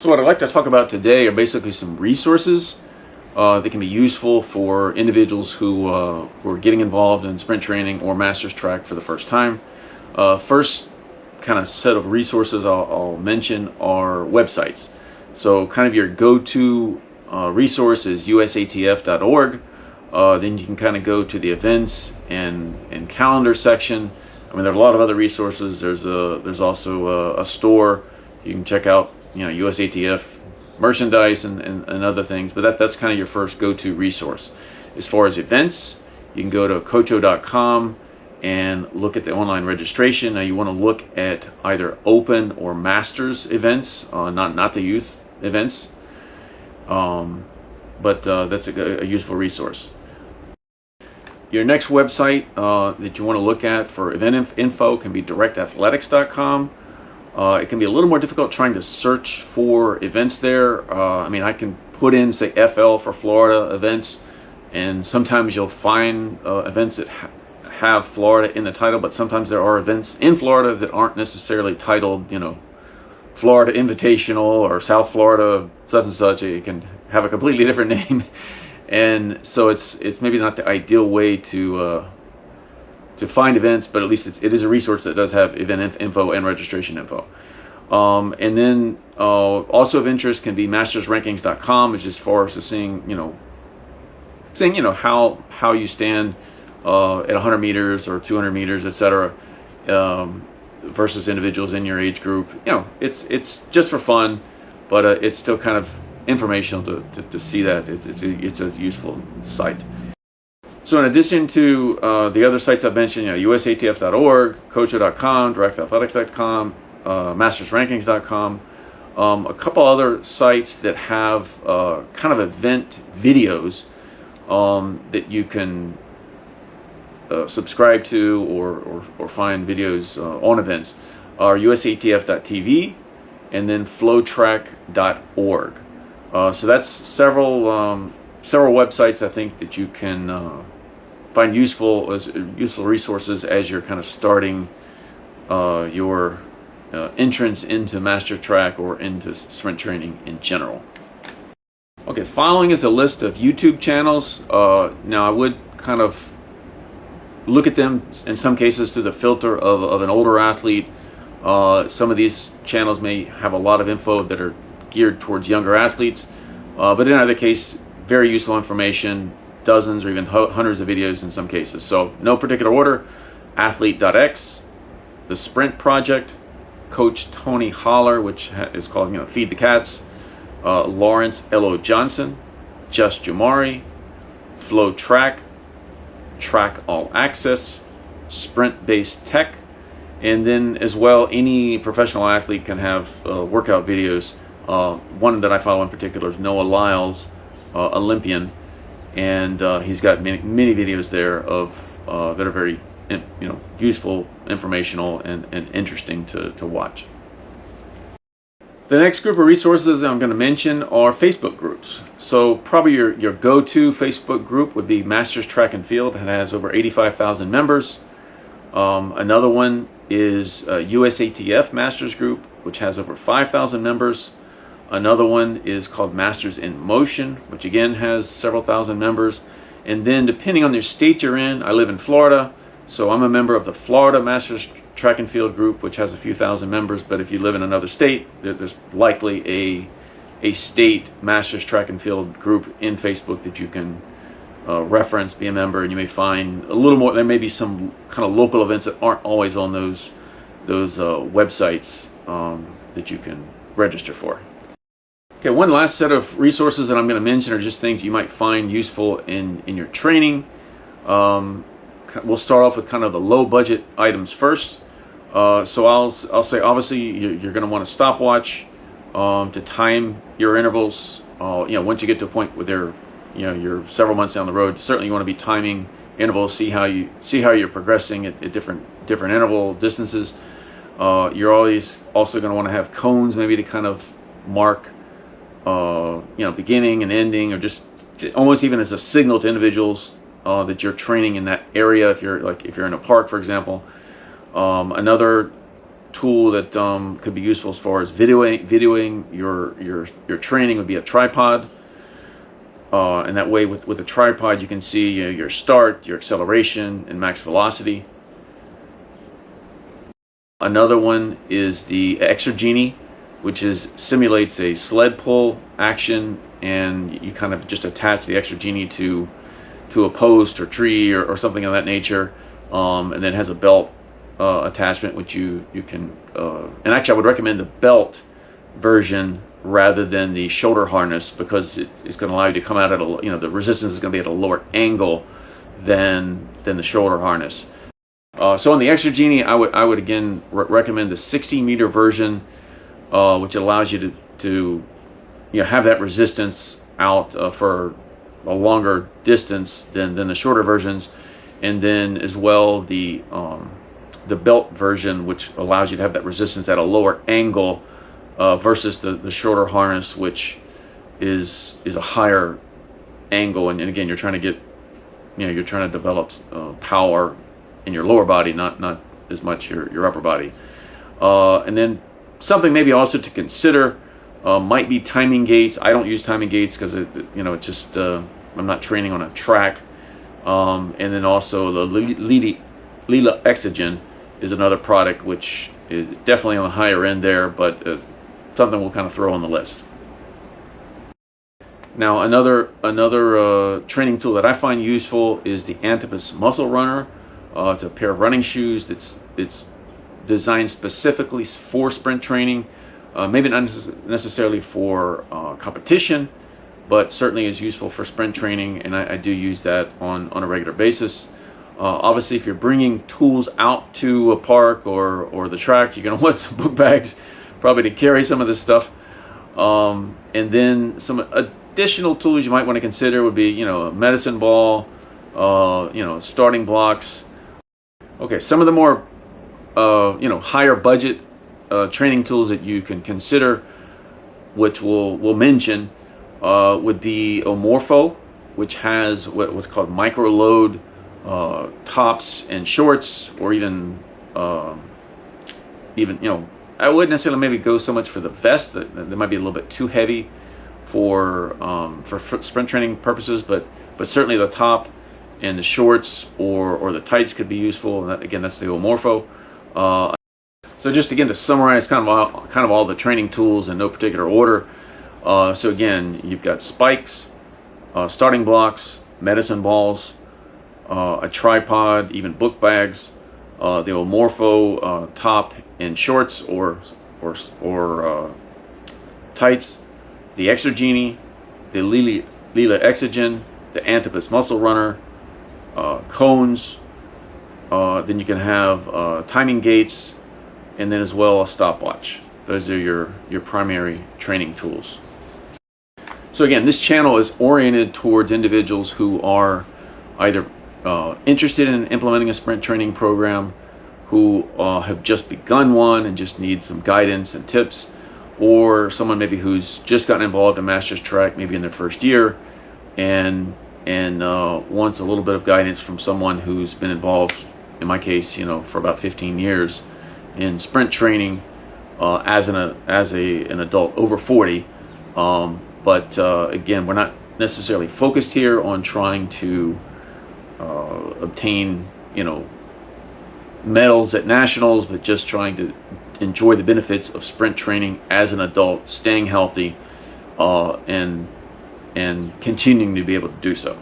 So what I'd like to talk about today are basically some resources that can be useful for individuals who are getting involved in sprint training or Masters Track for the first time. First kind of set of resources I'll mention are websites. So kind of your go-to resource is usatf.org. Then you can kind of go to the events and calendar section. I mean, there are a lot of other resources. There's also a store. You can check out, USATF merchandise and other things, but that's kind of your first go-to resource. As far as events, you can go to cocho.com and look at the online registration. Now you want to look at either open or masters events, not the youth events, but that's a useful resource. Your next website that you want to look at for event info can be directathletics.com. It can be a little more difficult trying to search for events there. I mean, I can put in, say, FL for Florida events, and sometimes you'll find events that have Florida in the title, but sometimes there are events in Florida that aren't necessarily titled, Florida Invitational or South Florida such and such. It can have a completely different name, and so it's maybe not the ideal way to find events, but at least it is a resource that does have event info and registration info. And then also of interest can be mastersrankings.com, which is for us to seeing how you stand at 100 meters or 200 meters, etc., versus individuals in your age group. It's just for fun, but it's still kind of informational to see that. It's a useful site. So in addition to the other sites I've mentioned, usatf.org, cocho.com, directathletics.com, mastersrankings.com, a couple other sites that have kind of event videos that you can subscribe to or find videos on events are usatf.tv and then flowtrack.org. So that's several websites I think that you can find useful resources as you're kind of starting your entrance into Master Track or into sprint training in general. Okay, following is a list of YouTube channels. Now I would kind of look at them in some cases through the filter of an older athlete. Some of these channels may have a lot of info that are geared towards younger athletes, but in either case, very useful information, dozens or even hundreds of videos in some cases. So no particular order: Athlete.x, The Sprint Project, Coach Tony Holler, which is called Feed the Cats, Lawrence L.O. Johnson, Just Jamari, Flow Track, Track All Access, Sprint Based Tech, and then as well any professional athlete can have workout videos. One that I follow in particular is Noah Lyles, Olympian, and he's got many videos there of that are very useful, informational, and interesting to watch. The next group of resources I'm going to mention are Facebook groups. So probably your go-to Facebook group would be Masters Track and Field. It has over 85,000 members. Another one is USATF Masters Group, which has over 5,000 members. Another one is called Masters in Motion, which again has several thousand members. And then depending on the state you're in, I live in Florida, so I'm a member of the Florida Masters Track and Field group, which has a few thousand members. But if you live in another state, there's likely a state Masters Track and Field group in Facebook that you can reference, be a member, and you may find a little more. There may be some kind of local events that aren't always on those websites that you can register for. Okay, one last set of resources that I'm going to mention are just things you might find useful in your training. We'll start off with kind of the low budget items first. So I'll say obviously you're going to want a stopwatch to time your intervals. Once you get to a point where you're several months down the road, certainly you want to be timing intervals, see how you're progressing at different interval distances. You're always also going to want to have cones maybe to kind of mark beginning and ending, or just almost even as a signal to individuals that you're training in that area. If you're in a park, for example. Another tool that could be useful as far as videoing your training would be a tripod. And that way with a tripod you can see your start, your acceleration, and max velocity. Another one is the Exergenie, which simulates a sled pull action, and you kind of just attach the Exergenie to a post or tree or something of that nature, and then has a belt attachment which you can and actually I would recommend the belt version rather than the shoulder harness, because it's going to allow you to come out at a, the resistance is going to be at a lower angle than the shoulder harness. So on the Exergenie, I would again recommend the 60-meter version, which allows you to have that resistance out for a longer distance than the shorter versions, and then as well the belt version, which allows you to have that resistance at a lower angle versus the shorter harness, which is a higher angle, and again you're trying to get you're trying to develop power in your lower body, not as much your upper body. And then something maybe also to consider might be timing gates. I don't use timing gates because it just I'm not training on a track. And then also the Lila Exogen is another product which is definitely on the higher end there, but something we'll kind of throw on the list. Now another training tool that I find useful is the Antipus Muscle Runner. It's a pair of running shoes it's designed specifically for sprint training, maybe not necessarily for competition, but certainly is useful for sprint training, and I do use that on a regular basis. Obviously, if you're bringing tools out to a park or the track, you're going to want some book bags probably to carry some of this stuff. And then some additional tools you might want to consider would be, a medicine ball, starting blocks. Okay, some of the more higher budget training tools that you can consider, which we'll mention, would be Omorpho, which has what's called micro load tops and shorts, or even I wouldn't necessarily maybe go so much for the vest. That might be a little bit too heavy for sprint training purposes, but certainly the top and the shorts or the tights could be useful. And again, that's the Omorpho. So just again to summarize kind of all the training tools in no particular order. So again, you've got spikes, starting blocks, medicine balls, a tripod, even book bags, the Omorpho top and shorts or tights, the Exergenie, the Lila Exogen, the Antipus Muscle Runner, cones. Then you can have timing gates, and then as well a stopwatch. Those are your primary training tools. So again, this channel is oriented towards individuals who are either interested in implementing a sprint training program, who have just begun one and just need some guidance and tips, or someone maybe who's just gotten involved in Masters Track, maybe in their first year, and wants a little bit of guidance from someone who's been involved, in my case, for about 15 years in sprint training as an adult over 40. But again, we're not necessarily focused here on trying to obtain medals at nationals, but just trying to enjoy the benefits of sprint training as an adult, staying healthy, and continuing to be able to do so.